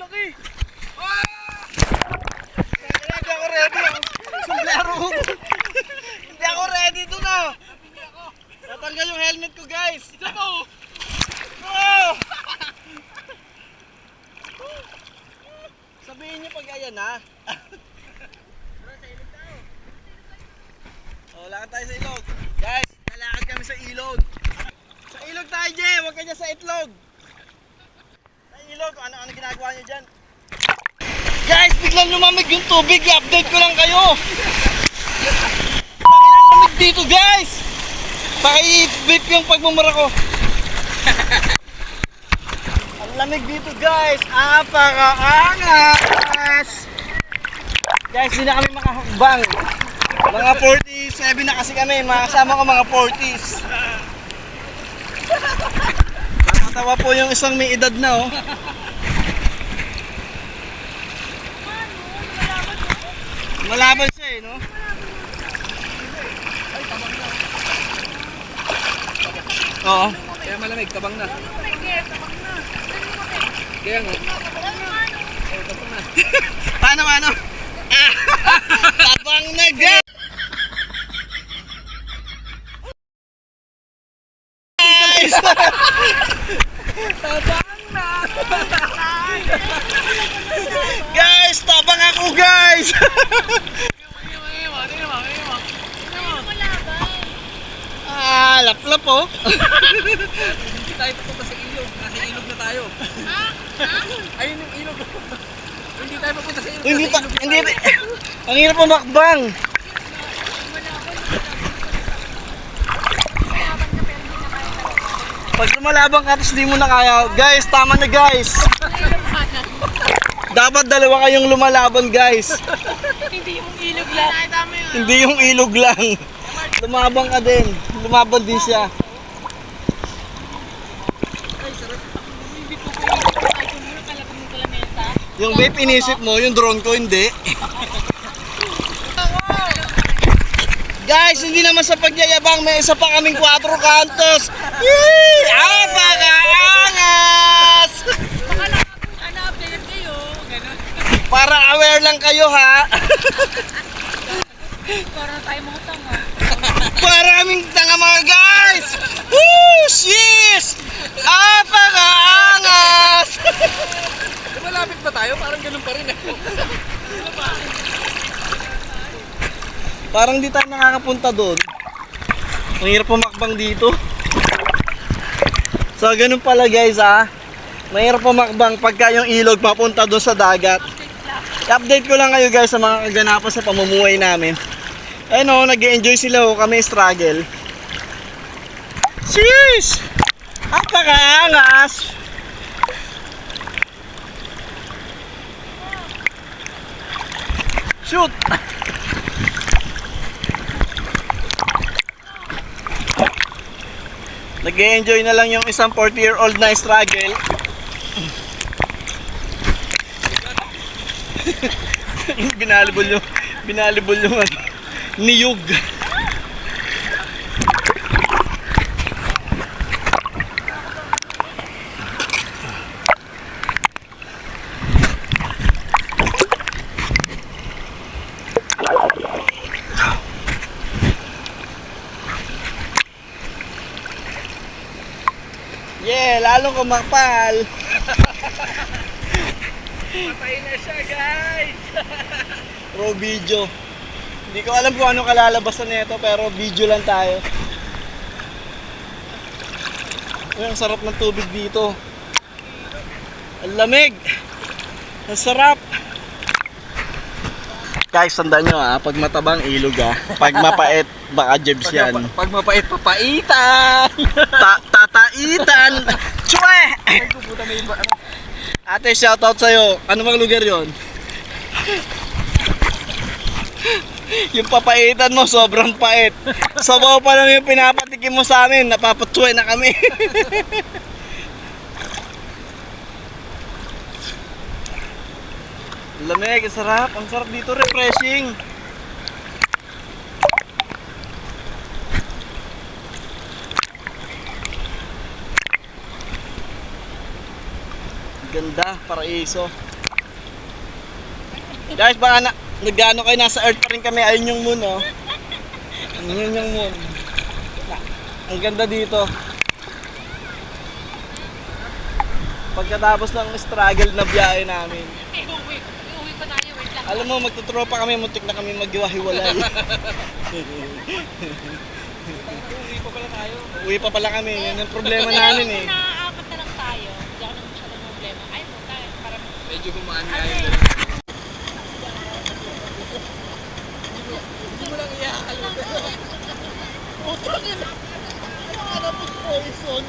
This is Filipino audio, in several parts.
laki. Hindi ako ready. Sumblero. Hindi ako ready doon ah. Tatanggal yung helmet ko guys. Isa po. Oh! Sabihin niyo pag ayan ha. Oh, lakad tayo sa ilog. Guys, lalakad kami sa ilog. Sa ilog tayo, Jay. Huwag ka dyan sa itlog. Sa ilog, ano ginagawa niyo dyan? Guys, biglang lumamig yung tubig. I-update ko lang kayo. Pakilang lamig dito, guys. Paki-beep yung pagmumura ko. Ang lamig dito, guys. Apaka-angas. Guys, hindi na kami makahakbang. Mga 47 na kasi kami. Makasama ko mga 40s. Nakatawa po yung isang may edad na, oh. Malaban siya eh, no? Ay, tabang na. Oo. Kaya malamig, tabang na. Kaya nga. Oh, tabang na. Paano? Tabang na, guys! Tabang na! Guys, tabang ako, guys! Laplap oh. Hindi tayo papunta sa ilog. Nasa ilog na tayo. Ayun yung ilog. Hindi tayo papunta sa ilog. Hindi. Ang hirap pumakbang. Pag lumalabang ka tapos di mo na kaya, guys, tama na guys. Dapat dalawa kayong lumalaban, guys. Hindi yung ilog lang. Hindi yung ilog lang. Lumabang ka din. Lumaban din siya. Yung vape inisip mo, yung drone ko hindi. Guys, hindi naman sa pagyayabang, may isa pa kaming 4 kantos. Yee! Apaka-angas! Update kayo. Para aware lang kayo ha. Para tayo mga tanga. Para kaming tanga mga guys. Woo! Sheesh! Apaka-angas! Malapit ba tayo? Parang ganun pa rin eh. Parang di tayo nakakapunta doon. Ang hirap pumakbang dito. So ganun pala guys ha. Mahirap pumakbang pagka yung ilog papunta doon sa dagat. I-update ko lang kayo guys sa mga kaganapan sa pamumuhay namin. Ayun o, nag-enjoy sila o, kami struggle. Sheesh! Apaka-angas! Shoot! Nag-enjoy na lang yung isang 40-year-old na struggle. binalibol yung niyog. Yeah, lalong kumakpal. Patay na siya guys! Pro video. Hindi ko alam kung ano kalalabasan nito pero video lang tayo. Uy, ang sarap ng tubig dito. Ang lamig. Ang sarap. Guys, tandaan nyo ha, pag matabang ilog ha, pag mapait baka jebs yan. Pag mapait, papaitan! Tataitan! Chue! Ay, puputa may iba. Ate, shoutout sa'yo. Ano bang lugar yon? Yung papaitan mo, sobrang pait. Sabaw pa lang yung pinapatikim mo sa amin, napapatsuwe na kami. Lamig, sarap. Ang sarap dito, refreshing. Ganda, paraiso. Guys, baka nag-ano kayo, nasa earth pa rin kami. Ayun yung moon, oh. Ayun yung moon. Ang ganda dito. Pagkatapos ng struggle na biyahe namin. Uwi pa tayo, wait lang. Alam mo, magtutropa kami, muntik na kami maghiwa-hiwalay. Uwi pa pala tayo. Uwi pa pala kami, yan ang problema namin eh. Nakaapat na lang tayo. Hindi ako naman masyadong problema. Ay, mo tayo. Parang Medyo gumaan tayo. Hindi mo lang iakalimutan. Poison.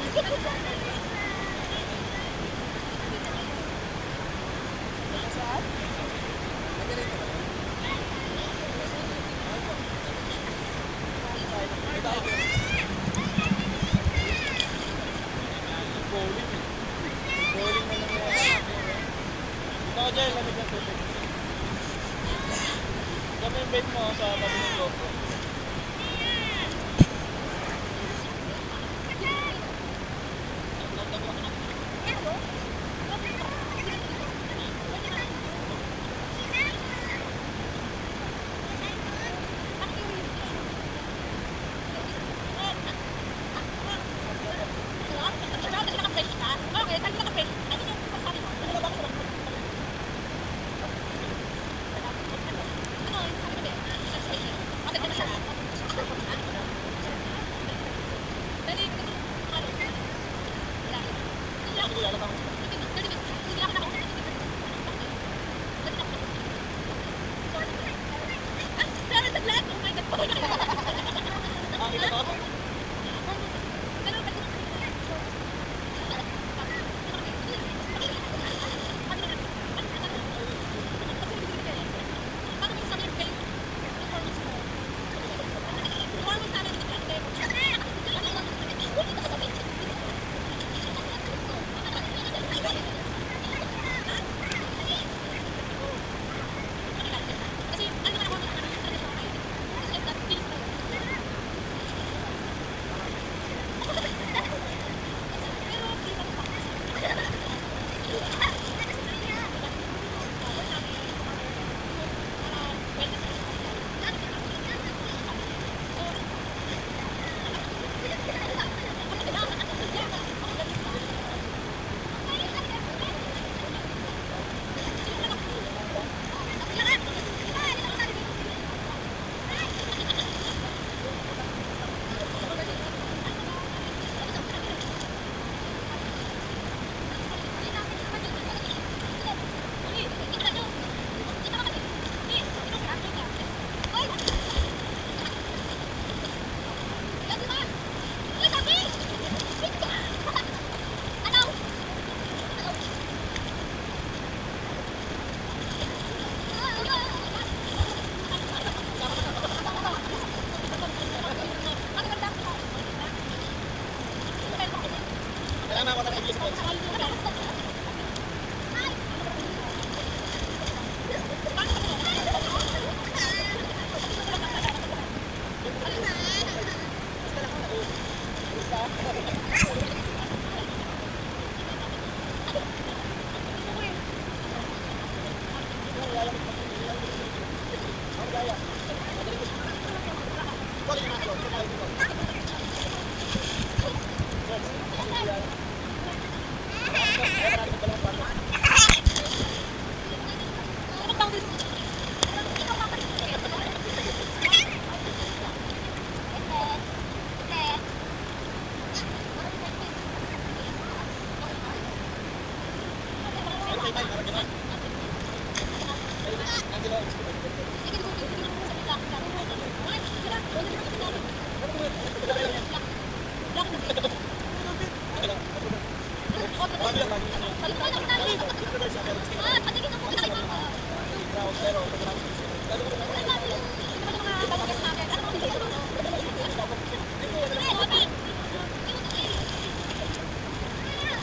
Bowling na lang. Dito ako dyan, lamig ng tubig. Dami yung bait mo sa tabi ng GoPro.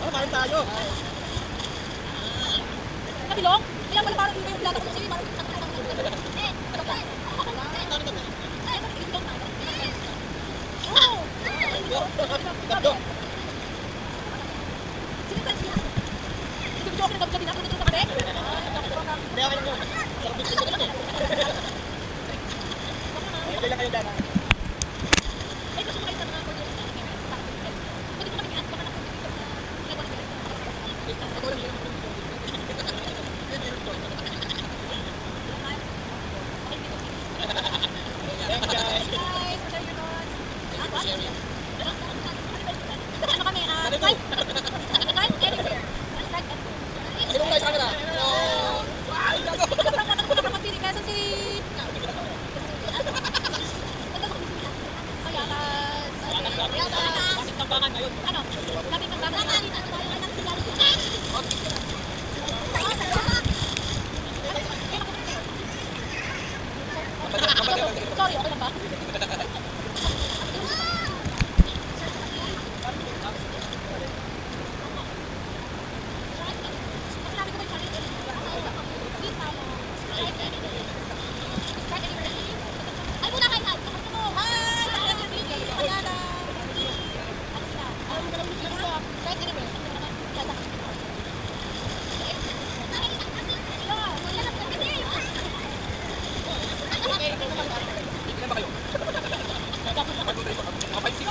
Kain tayo. Kabilong? Kaya pala parang yung plata ko sa'yo. Tatlo. Hindi ako Kailan kayo dana? Ano kami? Drive anywhere. Ilong tayo sa camera. Quezon City. Bakit tambangan ngayon? Ano? Sabi ng babangan. Sorry, okay lang ba? Ay, muna kayo. Gusto mo. Hi! Ayan. Ilan ba kayo? Kapag 6.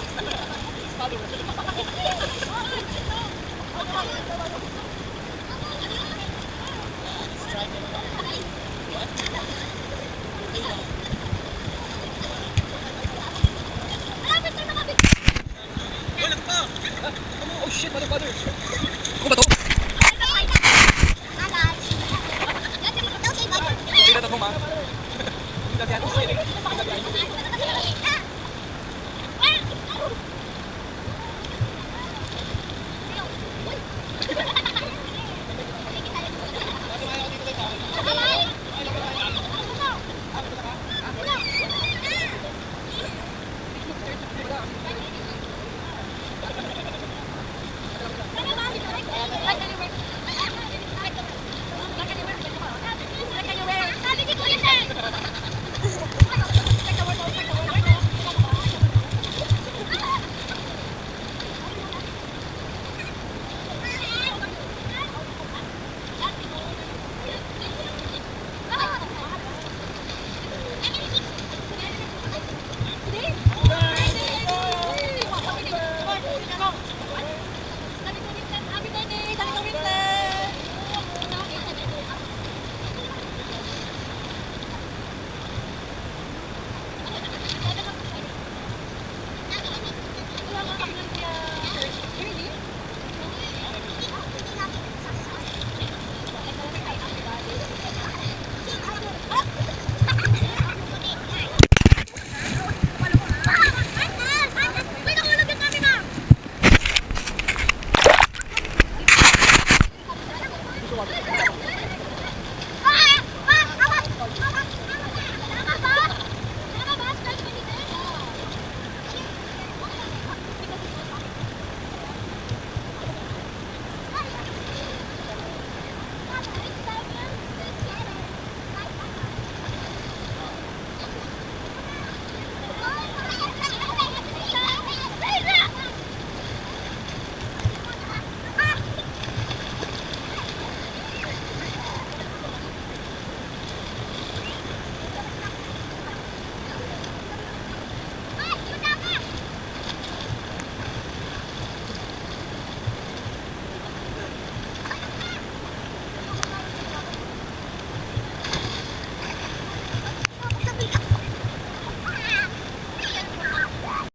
Oh shit, mother. Ako ba to? Tingnan na po, ma. Tingnan natin. Ano